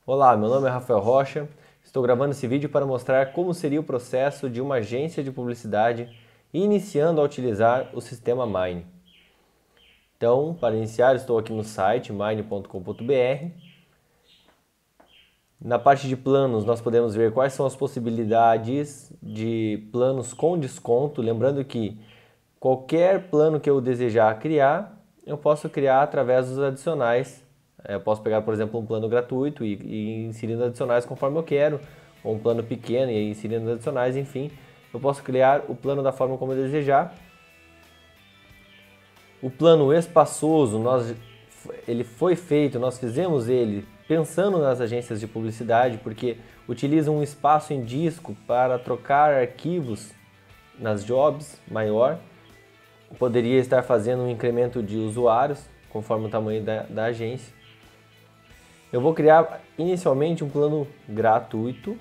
Olá, meu nome é Rafael Rocha. Estou gravando esse vídeo para mostrar como seria o processo de uma agência de publicidade iniciando a utilizar o sistema Mine. Então, para iniciar, estou aqui no site mine.com.br. Na parte de planos, nós podemos ver quais são as possibilidades de planos com desconto. Lembrando que qualquer plano que eu desejar criar, eu posso criar através dos adicionais. Eu posso pegar, por exemplo, um plano gratuito e ir inserindo adicionais conforme eu quero, ou um plano pequeno e ir inserindo adicionais, enfim. Eu posso criar o plano da forma como eu desejar. O plano espaçoso, ele foi feito, nós fizemos ele pensando nas agências de publicidade, porque utiliza um espaço em disco para trocar arquivos nas jobs maior. Poderia estar fazendo um incremento de usuários, conforme o tamanho da agência. Eu vou criar inicialmente um plano gratuito.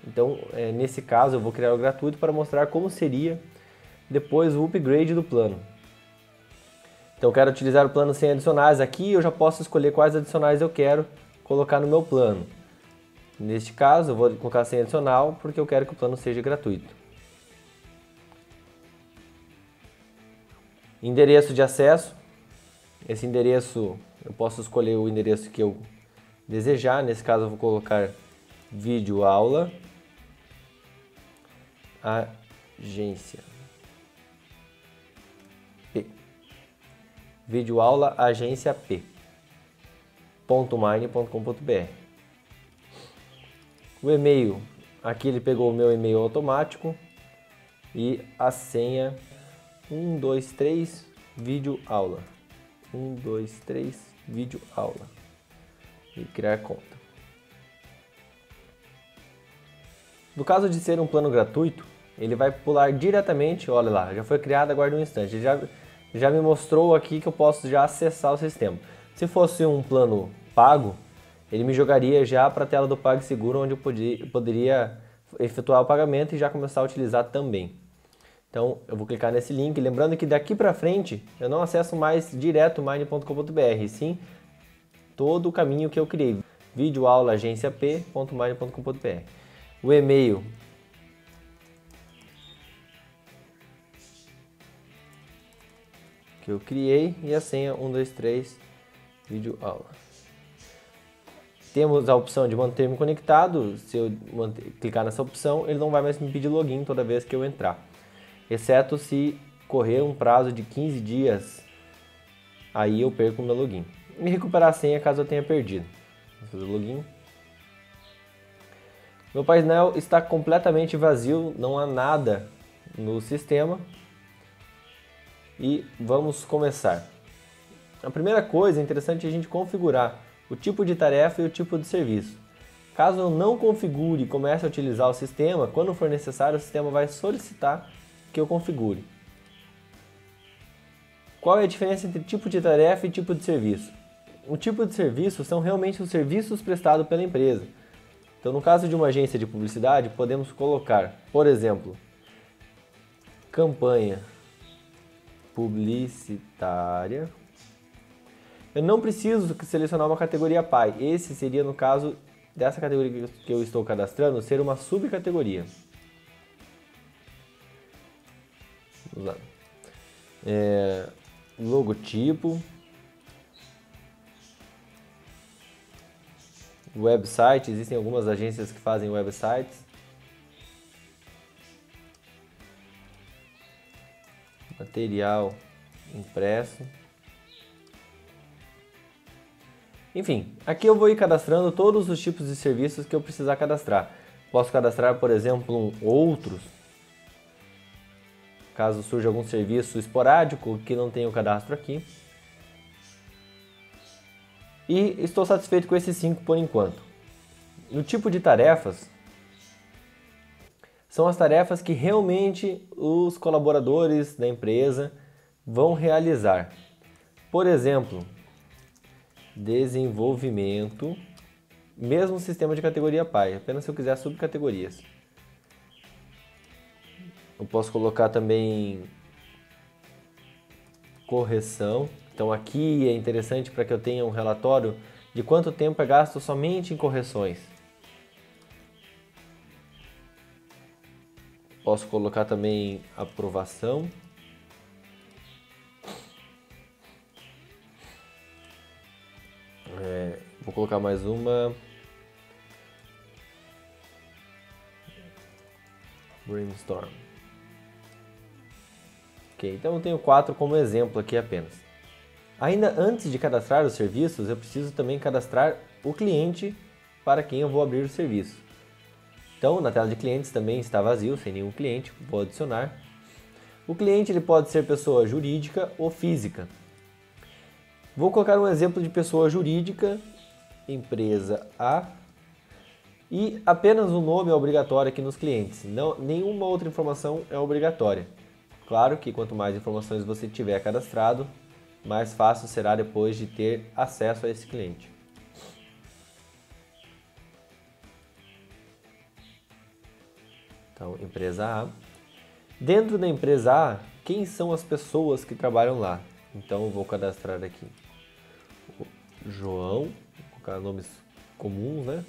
Então, nesse caso, eu vou criar o gratuito para mostrar como seria depois o upgrade do plano. Então, eu quero utilizar o plano sem adicionais. Aqui eu já posso escolher quais adicionais eu quero colocar no meu plano. Neste caso, eu vou colocar sem adicional porque eu quero que o plano seja gratuito. Endereço de acesso. Esse endereço, eu posso escolher o endereço que eu desejar. Nesse caso, eu vou colocar vídeo aula agência P. Vídeo aula agência P. .mine.com.br. O e-mail, aqui ele pegou o meu e-mail automático e a senha 123 vídeo aula. 123 vídeo aula. E criar conta. No caso de ser um plano gratuito, ele vai pular diretamente, olha lá, já foi criado, aguarde um instante. Ele já me mostrou aqui que eu posso já acessar o sistema. Se fosse um plano pago, ele me jogaria já para a tela do PagSeguro, onde eu poderia efetuar o pagamento e já começar a utilizar também. Então, eu vou clicar nesse link, lembrando que daqui para frente eu não acesso mais direto mine.com.br, sim todo o caminho que eu criei, videoaulaagenciap.mine.com.br. O e-mail que eu criei e a senha 123 vídeo aula. Temos a opção de manter-me conectado. Se eu clicar nessa opção, ele não vai mais me pedir login toda vez que eu entrar, exceto se correr um prazo de 15 dias, aí eu perco o meu login. E recuperar a senha caso eu tenha perdido. Vou fazer o login. Meu painel está completamente vazio, não há nada no sistema. E vamos começar. A primeira coisa interessante é a gente configurar o tipo de tarefa e o tipo de serviço. Caso eu não configure e comece a utilizar o sistema, quando for necessário, o sistema vai solicitar que eu configure. Qual é a diferença entre tipo de tarefa e tipo de serviço? O tipo de serviço são realmente os serviços prestados pela empresa. Então, no caso de uma agência de publicidade, podemos colocar, por exemplo, campanha publicitária. Eu não preciso selecionar uma categoria PAI. Esse seria, no caso dessa categoria que eu estou cadastrando, ser uma subcategoria. Vamos lá. Logotipo. Website, existem algumas agências que fazem websites. Material impresso. Enfim, aqui eu vou ir cadastrando todos os tipos de serviços que eu precisar cadastrar. Posso cadastrar, por exemplo, outros, caso surja algum serviço esporádico que não tenha o cadastro aqui. E estou satisfeito com esses 5 por enquanto. No tipo de tarefas, são as tarefas que realmente os colaboradores da empresa vão realizar. Por exemplo, desenvolvimento, mesmo sistema de categoria PAI, apenas se eu quiser subcategorias. Eu posso colocar também correção. Então aqui é interessante para que eu tenha um relatório de quanto tempo é gasto somente em correções. Posso colocar também aprovação. Vou colocar mais uma. Brainstorm. Ok, então eu tenho 4 como exemplo aqui apenas. Ainda antes de cadastrar os serviços, eu preciso também cadastrar o cliente para quem eu vou abrir o serviço. Então, na tela de clientes também está vazio, sem nenhum cliente, vou adicionar. O cliente ele pode ser pessoa jurídica ou física. Vou colocar um exemplo de pessoa jurídica, empresa A, e apenas o nome é obrigatório aqui nos clientes, não, nenhuma outra informação é obrigatória. Claro que quanto mais informações você tiver cadastrado, mais fácil será depois de ter acesso a esse cliente. Então, empresa A. Dentro da empresa A, quem são as pessoas que trabalham lá? Então, eu vou cadastrar aqui o João, vou colocar nomes comuns, né?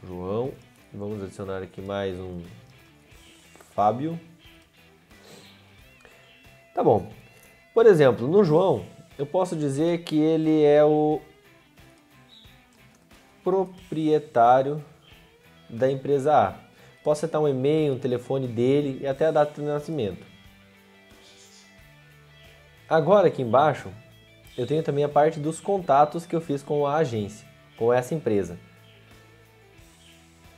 João, vamos adicionar aqui mais um Fábio. Tá bom. Por exemplo, no João, eu posso dizer que ele é o proprietário da empresa A. Posso setar um e-mail, um telefone dele e até a data de nascimento. Agora aqui embaixo, eu tenho também a parte dos contatos que eu fiz com a agência, com essa empresa.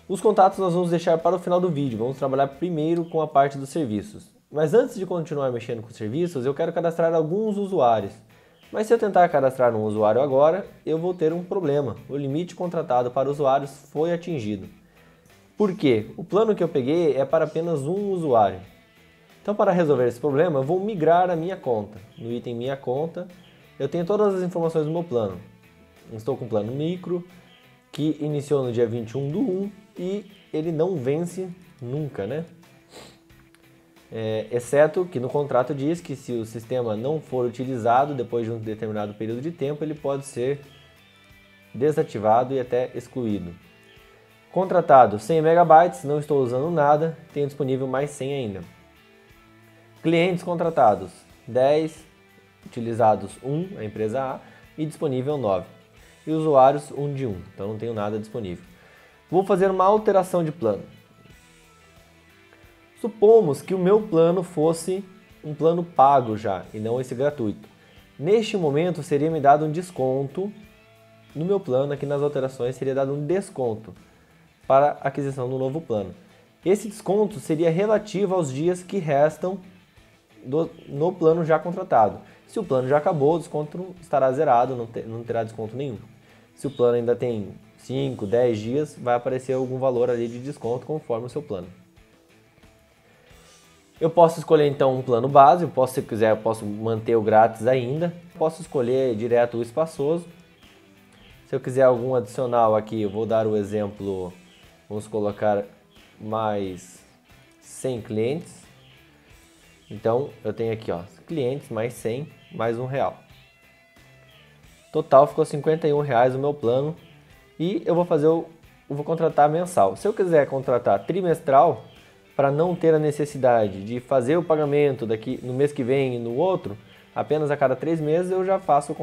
Os contatos nós vamos deixar para o final do vídeo, vamos trabalhar primeiro com a parte dos serviços. Mas antes de continuar mexendo com os serviços, eu quero cadastrar alguns usuários. Mas se eu tentar cadastrar um usuário agora, eu vou ter um problema. O limite contratado para usuários foi atingido. Por quê? O plano que eu peguei é para apenas um usuário. Então, para resolver esse problema, eu vou migrar a minha conta. No item Minha Conta, eu tenho todas as informações do meu plano. Estou com o plano micro, que iniciou no dia 21/1 e ele não vence nunca, né? Exceto que no contrato diz que se o sistema não for utilizado depois de um determinado período de tempo, ele pode ser desativado e até excluído. Contratado 100 MB, não estou usando nada, tenho disponível mais 100 ainda. Clientes contratados 10, utilizados 1, a empresa A, e disponível 9. E usuários 1 de 1, então não tenho nada disponível. Vou fazer uma alteração de plano. Supomos que o meu plano fosse um plano pago já, e não esse gratuito. Neste momento seria me dado um desconto, no meu plano aqui nas alterações seria dado um desconto para a aquisição do novo plano. Esse desconto seria relativo aos dias que restam no plano já contratado. Se o plano já acabou, o desconto estará zerado, não terá desconto nenhum. Se o plano ainda tem 5, 10 dias, vai aparecer algum valor ali de desconto conforme o seu plano. Eu posso escolher então um plano base, se quiser eu posso manter o grátis ainda. Posso escolher direto o espaçoso. Se eu quiser algum adicional aqui, eu vou dar o exemplo, vamos colocar mais 100 clientes. Então eu tenho aqui ó, clientes mais 100, mais R$1. Total ficou R$51 o meu plano e eu vou contratar mensal. Se eu quiser contratar trimestral, para não ter a necessidade de fazer o pagamento daqui no mês que vem e no outro, apenas a cada 3 meses eu já faço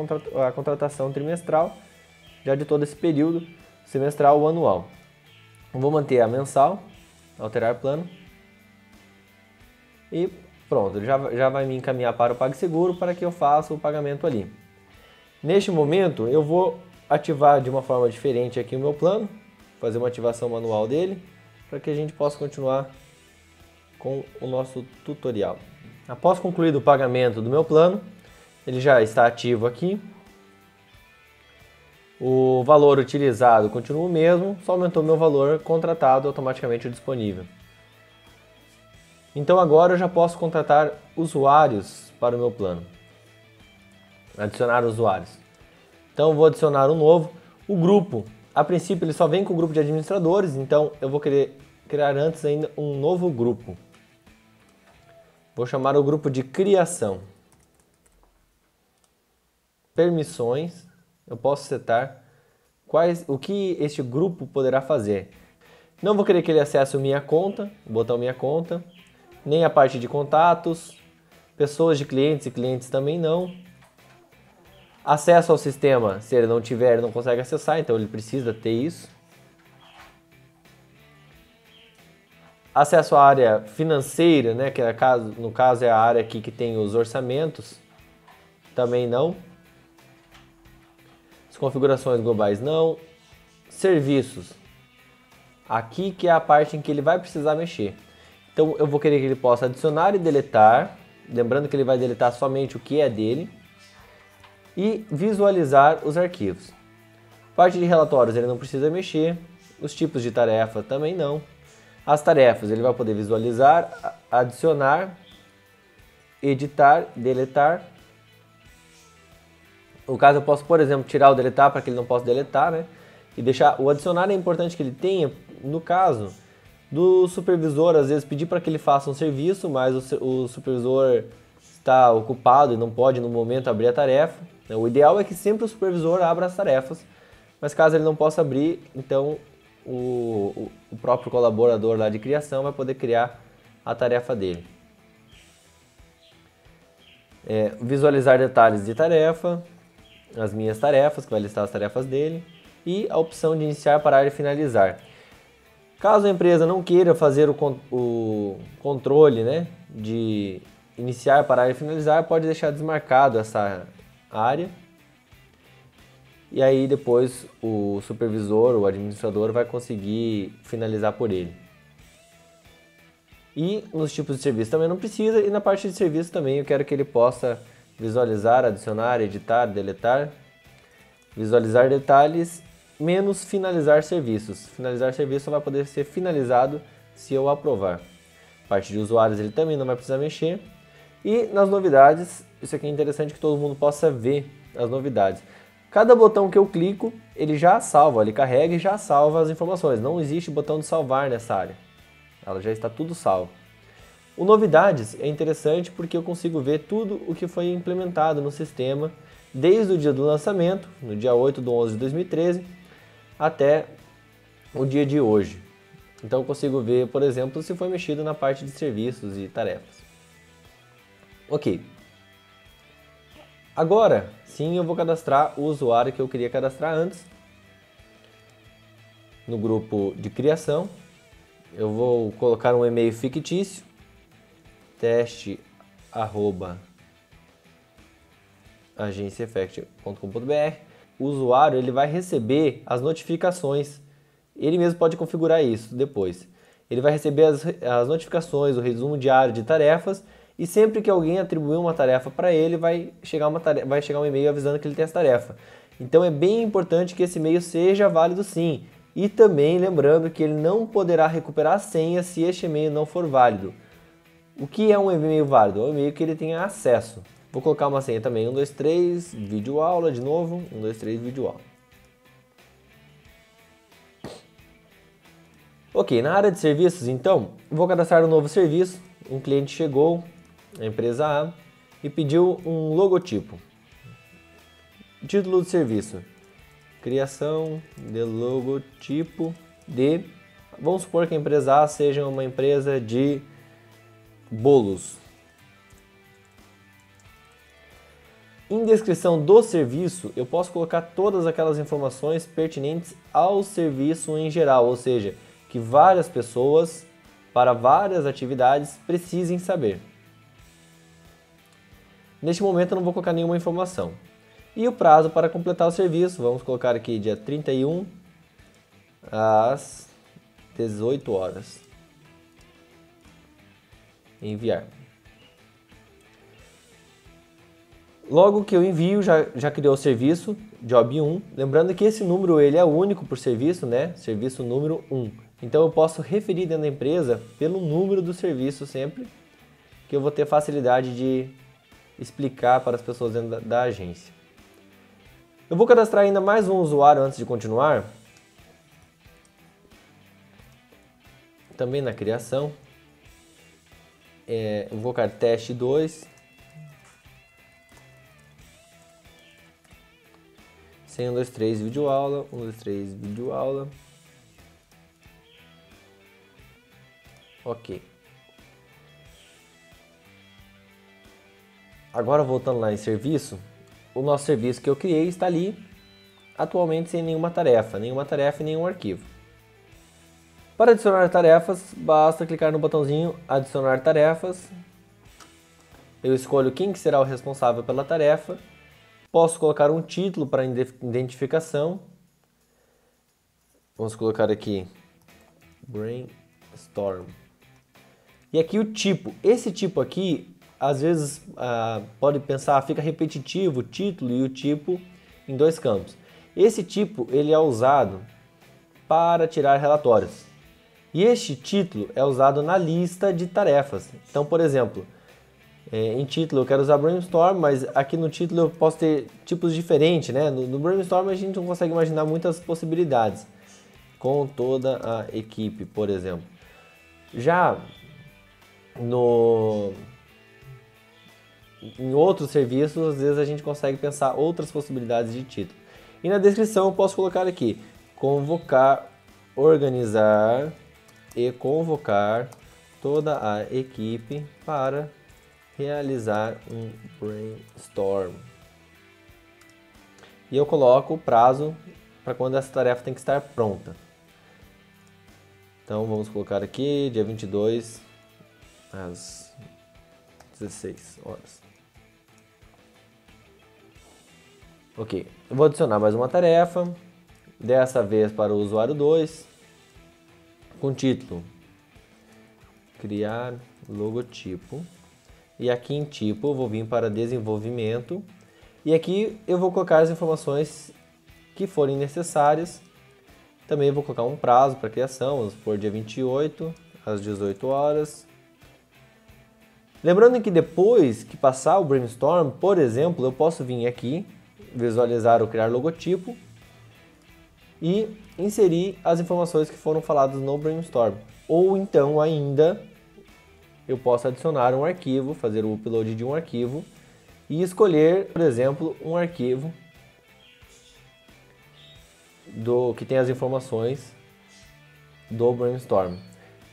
a contratação trimestral, já de todo esse período, semestral ou anual. Vou manter a mensal, alterar plano e pronto, já vai me encaminhar para o PagSeguro para que eu faça o pagamento ali. Neste momento eu vou ativar de uma forma diferente aqui o meu plano, fazer uma ativação manual dele, para que a gente possa continuar com o nosso tutorial. Após concluído o pagamento do meu plano, ele já está ativo aqui. O valor utilizado continua o mesmo, só aumentou meu valor contratado automaticamente disponível. Então agora eu já posso contratar usuários para o meu plano. Adicionar usuários. Então eu vou adicionar um novo. O grupo, a princípio ele só vem com o grupo de administradores, então eu vou querer criar antes ainda um novo grupo. Vou chamar o grupo de criação. Permissões. eu posso setar o que este grupo poderá fazer. Não vou querer que ele acesse minha conta, botão minha conta, nem a parte de contatos, pessoas de clientes e clientes também não. Acesso ao sistema, se ele não tiver, ele não consegue acessar, então ele precisa ter isso. Acesso à área financeira, né, que no caso é a área aqui que tem os orçamentos, também não. As configurações globais não. Serviços, aqui que é a parte em que ele vai precisar mexer. Então eu vou querer que ele possa adicionar e deletar, lembrando que ele vai deletar somente o que é dele, e visualizar os arquivos. Parte de relatórios ele não precisa mexer, os tipos de tarefa também não. As tarefas ele vai poder visualizar, adicionar, editar, deletar. No caso eu posso, por exemplo, tirar o deletar para que ele não possa deletar, né? E deixar o adicionar é importante que ele tenha, no caso do supervisor, às vezes pedir para que ele faça um serviço, mas o supervisor está ocupado e não pode no momento abrir a tarefa. O ideal é que sempre o supervisor abra as tarefas, mas caso ele não possa abrir, então o próprio colaborador lá de criação vai poder criar a tarefa dele. Visualizar detalhes de tarefa, as minhas tarefas, que vai listar as tarefas dele, e a opção de iniciar, parar e finalizar. Caso a empresa não queira fazer o controle, né, de iniciar, parar e finalizar, pode deixar desmarcado essa área. E aí depois o supervisor, o administrador vai conseguir finalizar por ele. E nos tipos de serviço também não precisa, e na parte de serviço também eu quero que ele possa visualizar, adicionar, editar, deletar, visualizar detalhes, menos finalizar serviços. Finalizar serviço só vai poder ser finalizado se eu aprovar. Parte de usuários ele também não vai precisar mexer. E nas novidades, isso aqui é interessante que todo mundo possa ver as novidades. Cada botão que eu clico, ele já salva, ele carrega e já salva as informações. Não existe botão de salvar nessa área. Ela já está tudo salvo. O novidades é interessante porque eu consigo ver tudo o que foi implementado no sistema desde o dia do lançamento, no dia 8/11/2013, até o dia de hoje. Então eu consigo ver, por exemplo, se foi mexido na parte de serviços e tarefas. Ok. Agora, sim, eu vou cadastrar o usuário que eu queria cadastrar antes. No grupo de criação, eu vou colocar um e-mail fictício, teste@agenciaeffect.com.br. O usuário ele vai receber as notificações. Ele mesmo pode configurar isso depois. Ele vai receber as notificações, o resumo diário de tarefas, e sempre que alguém atribuir uma tarefa para ele, vai chegar um e-mail avisando que ele tem essa tarefa. Então é bem importante que esse e-mail seja válido sim. E também lembrando que ele não poderá recuperar a senha se este e-mail não for válido. O que é um e-mail válido? É um e-mail que ele tenha acesso. Vou colocar uma senha também, 123, vídeo aula de novo, 123, vídeo aula. Ok, na área de serviços então, vou cadastrar um novo serviço. Um cliente chegou, a empresa A, e pediu um logotipo. Título do serviço: criação de logotipo de... Vamos supor que a empresa A seja uma empresa de bolos. Em descrição do serviço, eu posso colocar todas aquelas informações pertinentes ao serviço em geral, ou seja, que várias pessoas, para várias atividades, precisem saber. Neste momento eu não vou colocar nenhuma informação. E o prazo para completar o serviço, vamos colocar aqui dia 31 às 18 horas. Enviar. Logo que eu envio, já criou o serviço, Job 1. Lembrando que esse número ele é único por serviço, né? Serviço número 1. Então eu posso referir dentro da empresa pelo número do serviço sempre, que eu vou ter facilidade de explicar para as pessoas dentro da agência. Eu vou cadastrar ainda mais um usuário antes de continuar. Também na criação. Eu vou colocar teste 2. Sem 1, 2, 3, vídeo aula, 1, 2, 3, vídeo aula. Ok. Agora voltando lá em serviço, o nosso serviço que eu criei está ali, atualmente sem nenhuma tarefa e nenhum arquivo. Para adicionar tarefas, basta clicar no botãozinho adicionar tarefas. Eu escolho quem que será o responsável pela tarefa. Posso colocar um título para identificação. Vamos colocar aqui Brainstorm. E aqui o tipo. Esse tipo aqui, às vezes, pode pensar, fica repetitivo o título e o tipo em 2 campos. Esse tipo ele é usado para tirar relatórios. E este título é usado na lista de tarefas. Então, por exemplo, em título eu quero usar Brainstorm, mas aqui no título eu posso ter tipos diferentes, né? No Brainstorm a gente não consegue imaginar muitas possibilidades com toda a equipe, por exemplo. Já em outros serviços, às vezes a gente consegue pensar outras possibilidades de título. E na descrição eu posso colocar aqui, convocar, organizar e convocar toda a equipe para realizar um brainstorm. E eu coloco o prazo para quando essa tarefa tem que estar pronta. Então vamos colocar aqui, dia 22, às 16 horas. Ok, eu vou adicionar mais uma tarefa, dessa vez para o usuário 2, com título criar logotipo. E aqui em tipo eu vou vir para desenvolvimento e aqui eu vou colocar as informações que forem necessárias. Também vou colocar um prazo para criação, vamos por dia 28 às 18 horas. Lembrando que depois que passar o brainstorm, por exemplo, eu posso vir aqui, visualizar ou criar logotipo e inserir as informações que foram faladas no brainstorm. Ou então ainda eu posso adicionar um arquivo, fazer o upload de um arquivo e escolher, por exemplo, um arquivo que tem as informações do brainstorm.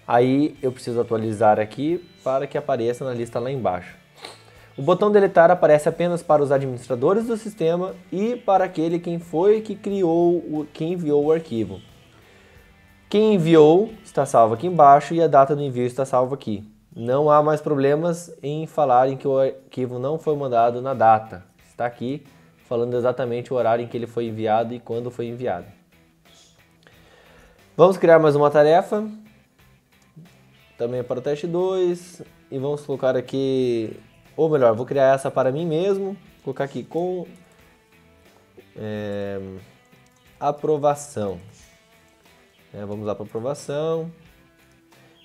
Aí eu preciso atualizar aqui para que apareça na lista lá embaixo. O botão deletar aparece apenas para os administradores do sistema e para aquele quem enviou o arquivo. Quem enviou está salvo aqui embaixo e a data do envio está salva aqui. Não há mais problemas em falarem que o arquivo não foi mandado na data. Está aqui falando exatamente o horário em que ele foi enviado e quando foi enviado. Vamos criar mais uma tarefa, também para o teste 2, e vamos colocar aqui, ou melhor, vou criar essa para mim mesmo, colocar aqui com aprovação. Vamos lá para aprovação.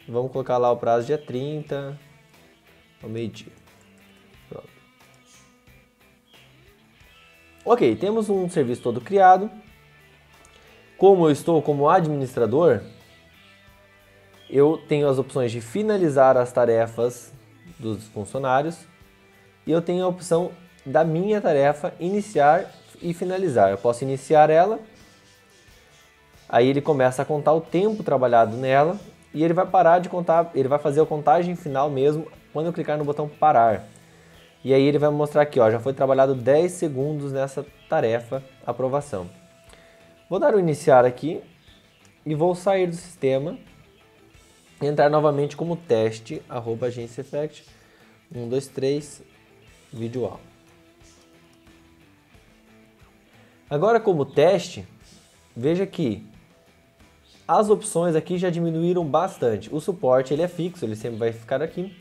Vamos colocar lá o prazo dia 30 ao meio-dia. Pronto. Ok, temos um serviço todo criado. Como eu estou como administrador, eu tenho as opções de finalizar as tarefas dos funcionários e eu tenho a opção da minha tarefa iniciar e finalizar. Eu posso iniciar ela, aí ele começa a contar o tempo trabalhado nela e ele vai parar de contar, ele vai fazer a contagem final mesmo quando eu clicar no botão parar. E aí ele vai mostrar aqui, ó, já foi trabalhado 10 segundos nessa tarefa, aprovação. Vou dar o iniciar aqui e vou sair do sistema e entrar novamente como teste, @agenciaeffect 1, 2, 3, vídeo aula. Agora como teste, veja que as opções aqui já diminuíram bastante. O suporte ele é fixo, ele sempre vai ficar aqui.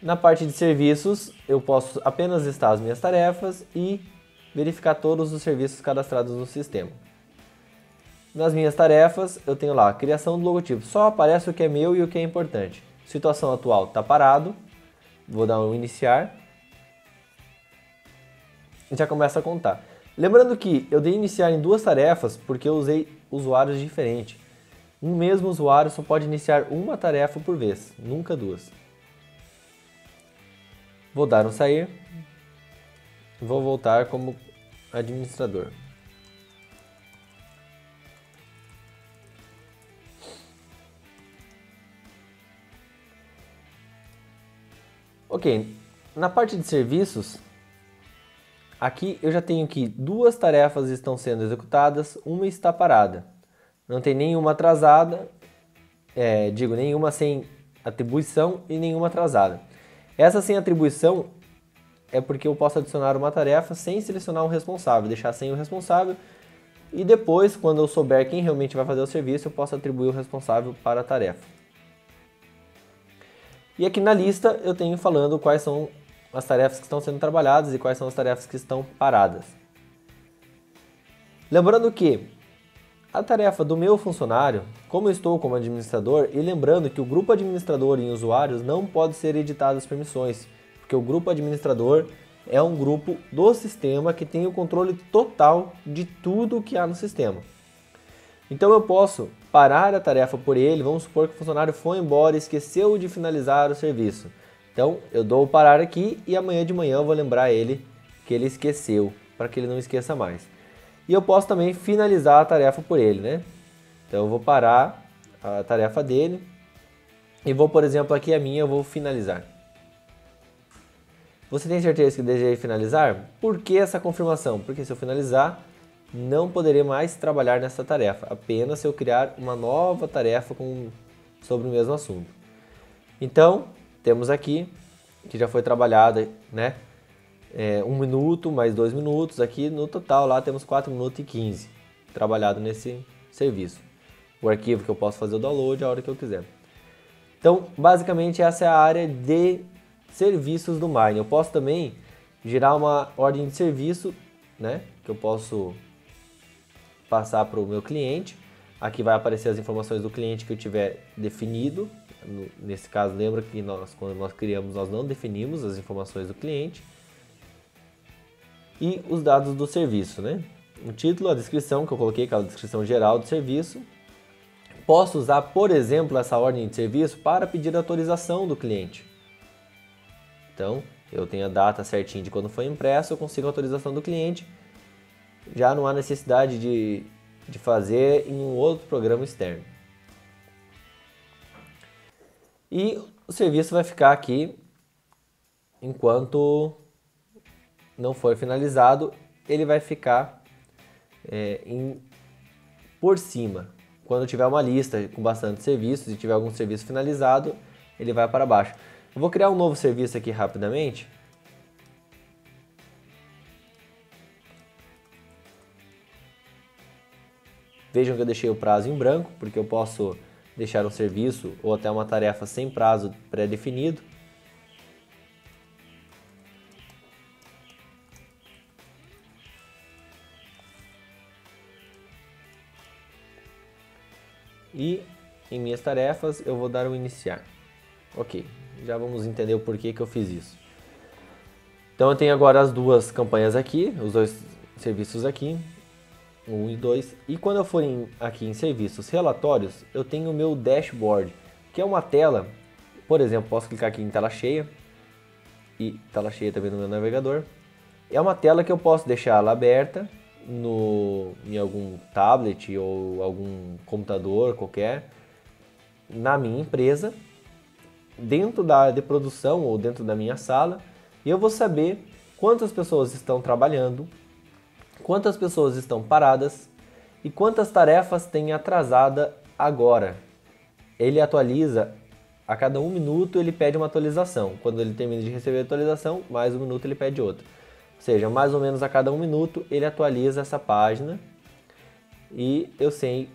Na parte de serviços, eu posso apenas listar as minhas tarefas e verificar todos os serviços cadastrados no sistema. Nas minhas tarefas, eu tenho lá, criação do logotipo. Só aparece o que é meu e o que é importante. Situação atual, está parado. Vou dar um iniciar. E já começa a contar. Lembrando que eu dei iniciar em 2 tarefas porque eu usei usuários diferentes. Um mesmo usuário só pode iniciar uma tarefa por vez, nunca 2. Vou dar um sair. Vou voltar como administrador. Ok, na parte de serviços, aqui eu já tenho que 2 tarefas estão sendo executadas, uma está parada. Não tem nenhuma atrasada, nenhuma sem atribuição e nenhuma atrasada. Essa sem atribuição é porque eu posso adicionar uma tarefa sem selecionar um responsável, deixar sem o responsável e depois, quando eu souber quem realmente vai fazer o serviço, eu posso atribuir o responsável para a tarefa. E aqui na lista eu tenho falando quais são as tarefas que estão sendo trabalhadas e quais são as tarefas que estão paradas. Lembrando que a tarefa do meu funcionário, como eu estou como administrador, e lembrando que o grupo administrador em usuários não pode ser editado as permissões, porque o grupo administrador é um grupo do sistema que tem o controle total de tudo que há no sistema. Então eu posso parar a tarefa por ele, vamos supor que o funcionário foi embora e esqueceu de finalizar o serviço. Então eu dou o parar aqui e amanhã de manhã eu vou lembrar ele que ele esqueceu, para que ele não esqueça mais. E eu posso também finalizar a tarefa por ele, né? Então eu vou parar a tarefa dele e vou, por exemplo, aqui a minha eu vou finalizar. Você tem certeza que deseja finalizar? Por que essa confirmação? Porque se eu finalizar, não poderei mais trabalhar nessa tarefa, apenas se eu criar uma nova tarefa sobre o mesmo assunto. Então, temos aqui, que já foi trabalhada, né? 1 minuto mais 2 minutos, aqui no total lá temos 4 minutos e 15 trabalhado nesse serviço. O arquivo que eu posso fazer o download a hora que eu quiser. Então, basicamente essa é a área de serviços do Mine. Eu posso também gerar uma ordem de serviço, né? Que eu posso passar para o meu cliente. Aqui vai aparecer as informações do cliente que eu tiver definido. Nesse caso, lembra que quando nós criamos, nós não definimos as informações do cliente. E os dados do serviço, né? O título, a descrição que eu coloquei, aquela descrição geral do serviço. Posso usar, por exemplo, essa ordem de serviço para pedir autorização do cliente. Então, eu tenho a data certinha de quando foi impresso, eu consigo a autorização do cliente. Já não há necessidade de fazer em um outro programa externo. E o serviço vai ficar aqui enquanto não for finalizado, ele vai ficar por cima. Quando tiver uma lista com bastante serviços e tiver algum serviço finalizado, ele vai para baixo. Eu vou criar um novo serviço aqui rapidamente. Vejam que eu deixei o prazo em branco, porque eu posso deixar um serviço ou até uma tarefa sem prazo pré-definido. E em minhas tarefas eu vou dar um iniciar. Ok, já vamos entender o porquê que eu fiz isso. Então eu tenho agora as duas campanhas aqui, os dois serviços aqui, 1 e 2. E quando eu for aqui em serviços relatórios, eu tenho o meu dashboard, que é uma tela, por exemplo, posso clicar aqui em tela cheia, e tela cheia também no meu navegador. É uma tela que eu posso deixar ela aberta em algum tablet ou algum computador qualquer, na minha empresa, dentro da área de produção ou dentro da minha sala, e eu vou saber quantas pessoas estão trabalhando, quantas pessoas estão paradas e quantas tarefas tem atrasada agora. Ele atualiza a cada 1 minuto, ele pede uma atualização. Quando ele termina de receber a atualização, mais 1 minuto ele pede outra. Ou seja, mais ou menos a cada 1 minuto ele atualiza essa página e eu sei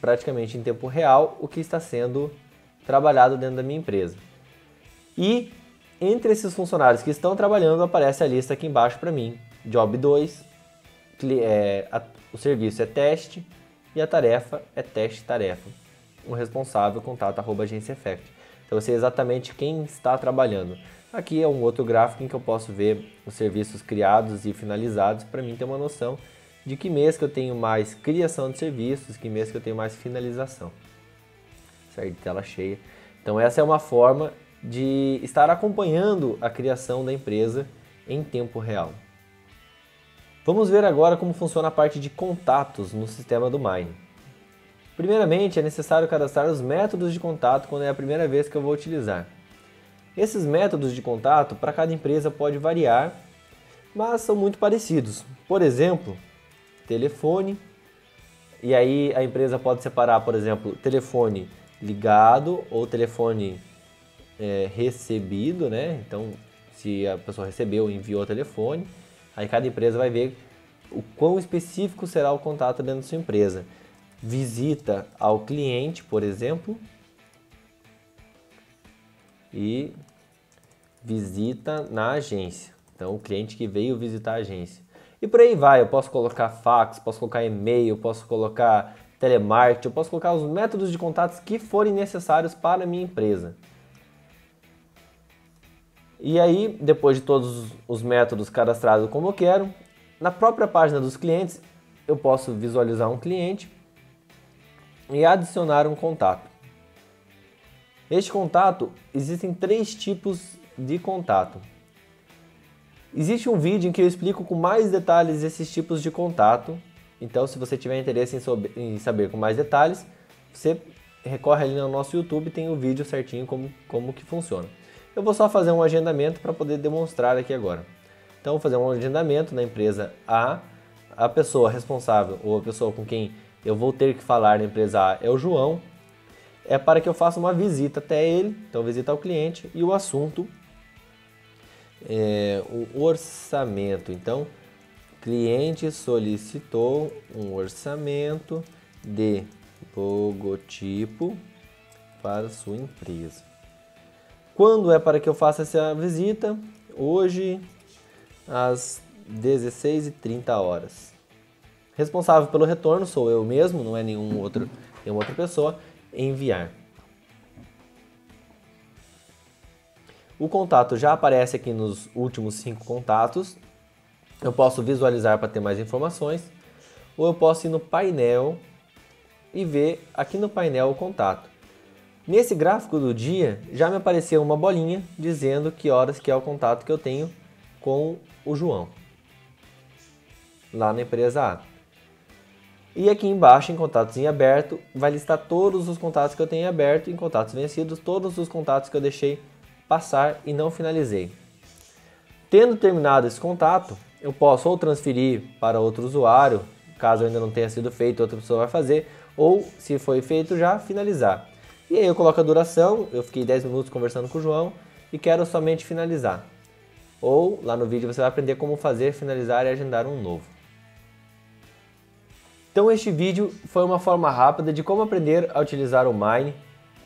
praticamente em tempo real o que está sendo trabalhado dentro da minha empresa. E entre esses funcionários que estão trabalhando aparece a lista aqui embaixo para mim. Job 2, o serviço é teste e a tarefa é teste-tarefa. O responsável, contato@agenciaeffect. Então eu sei exatamente quem está trabalhando. Aqui é um outro gráfico em que eu posso ver os serviços criados e finalizados para mim ter uma noção de que mês que eu tenho mais criação de serviços, que mês que eu tenho mais finalização. Sair de tela cheia. Então essa é uma forma de estar acompanhando a criação da empresa em tempo real. Vamos ver agora como funciona a parte de contatos no sistema do Mine. Primeiramente, é necessário cadastrar os métodos de contato quando é a primeira vez que eu vou utilizar. Esses métodos de contato para cada empresa pode variar, mas são muito parecidos. Por exemplo, telefone, e aí a empresa pode separar, por exemplo, telefone ligado ou telefone recebido, né? Então, se a pessoa recebeu e enviou o telefone, aí cada empresa vai ver o quão específico será o contato dentro da sua empresa. Visita ao cliente, por exemplo, e visita na agência. Então, o cliente que veio visitar a agência. E por aí vai, eu posso colocar fax, posso colocar e-mail, posso colocar telemarketing, eu posso colocar os métodos de contatos que forem necessários para a minha empresa. E aí, depois de todos os métodos cadastrados como eu quero, na própria página dos clientes, eu posso visualizar um cliente e adicionar um contato. Este contato, existem 3 tipos de contato. Existe um vídeo em que eu explico com mais detalhes esses tipos de contato. Então, se você tiver interesse em saber com mais detalhes, você recorre ali no nosso YouTube, tem o vídeo certinho como que funciona. Eu vou só fazer um agendamento para poder demonstrar aqui agora. Então, vou fazer um agendamento na empresa A. A pessoa responsável ou a pessoa com quem eu vou ter que falar na empresa A é o João. É para que eu faça uma visita até ele, então visita ao cliente, e o assunto é o orçamento. Então, cliente solicitou um orçamento de logotipo para sua empresa. Quando é para que eu faça essa visita? Hoje, às 16h30. Responsável pelo retorno sou eu mesmo, não é nenhuma outra pessoa. Enviar. O contato já aparece aqui nos últimos 5 contatos. Eu posso visualizar para ter mais informações, ou eu posso ir no painel e ver aqui no painel o contato. Nesse gráfico do dia já me apareceu uma bolinha dizendo que horas que é o contato que eu tenho com o João, lá na empresa A. E aqui embaixo, em contatos em aberto, vai listar todos os contatos que eu tenho em aberto, em contatos vencidos, todos os contatos que eu deixei passar e não finalizei. Tendo terminado esse contato, eu posso ou transferir para outro usuário, caso ainda não tenha sido feito, outra pessoa vai fazer, ou se foi feito já, finalizar. E aí eu coloco a duração, eu fiquei 10 minutos conversando com o João e quero somente finalizar. Ou lá no vídeo você vai aprender como fazer, finalizar e agendar um novo. Então este vídeo foi uma forma rápida de como aprender a utilizar o Mine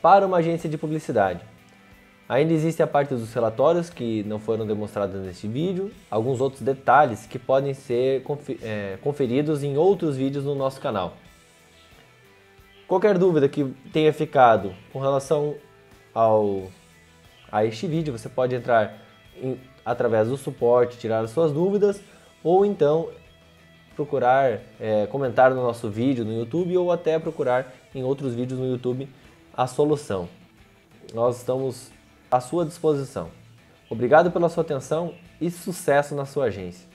para uma agência de publicidade. Ainda existe a parte dos relatórios que não foram demonstrados neste vídeo, alguns outros detalhes que podem ser conferidos em outros vídeos no nosso canal. Qualquer dúvida que tenha ficado com relação a este vídeo, você pode entrar através do suporte, tirar as suas dúvidas, ou então procurar comentar no nosso vídeo no YouTube, ou até procurar em outros vídeos no YouTube a solução. Nós estamos à sua disposição. Obrigado pela sua atenção e sucesso na sua agência.